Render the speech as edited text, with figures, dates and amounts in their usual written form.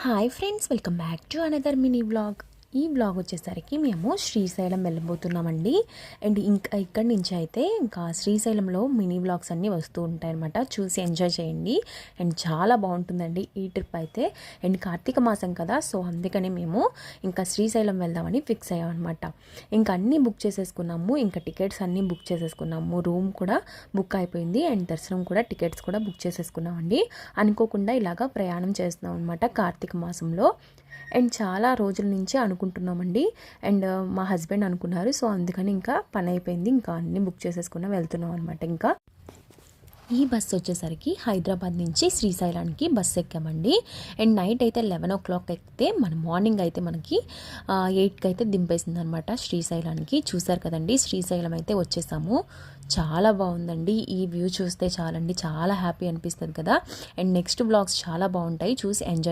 Hi friends, welcome back to another mini vlog. ఈ vlog వచ్చేసరికి మేము శ్రీశైలం వెళ్ళబోతున్నామండి. అండ్ ఇంకా ఇక్కడి నుంచి అయితే ఇంకా శ్రీశైలంలో మినీ వ్లాగ్స్ అన్నీ వస్తూ ఉంటాయి అనమాట. చూసి ఎంజాయ్ చేయండి. అండ్ చాలా బాగుంటుందండి ఈ ట్రిప్ అయితే. అండ్ కార్తీక మాసం కదా, సో అందుకని మేము ఇంకా శ్రీశైలం వెళ్దామని ఫిక్స్ అయ్యామన్నమాట. ఇంకా అన్నీ బుక్ చేసేసుకున్నాము. ఇంకా టికెట్స్ అన్నీ బుక్ చేసేసుకున్నాము. రూమ్ కూడా బుక్ అయిపోయింది. అండ్ దర్శనం కూడా టికెట్స్ కూడా బుక్ చేసేసుకున్నామండి. అనుకోకుండా ఇలాగా ప్రయాణం చేస్తున్నాం అనమాట కార్తీక మాసంలో. అండ్ చాలా రోజుల నుంచి అనుకుంటున్నామండి. అండ్ మా హస్బెండ్ అనుకున్నారు, సో అందుకని ఇంకా పని అయిపోయింది. ఇంకా అన్నీ బుక్ చేసేసుకున్నా వెళ్తున్నాం అనమాట. ఇంకా ఈ బస్సు వచ్చేసరికి హైదరాబాద్ నుంచి శ్రీశైలానికి బస్సు ఎక్కామండి. అండ్ నైట్ అయితే 11 o'clock ఎక్కితే మన మార్నింగ్ అయితే మనకి 8కి అయితే దింపేసింది అనమాట శ్రీశైలానికి. చూసారు కదండి, శ్రీశైలం అయితే వచ్చేసాము. చాలా బాగుందండి. ఈ వ్యూ చూస్తే చాలండి, చాలా హ్యాపీ అనిపిస్తుంది కదా. అండ్ నెక్స్ట్ బ్లాగ్స్ చాలా బాగుంటాయి, చూసి ఎంజాయ్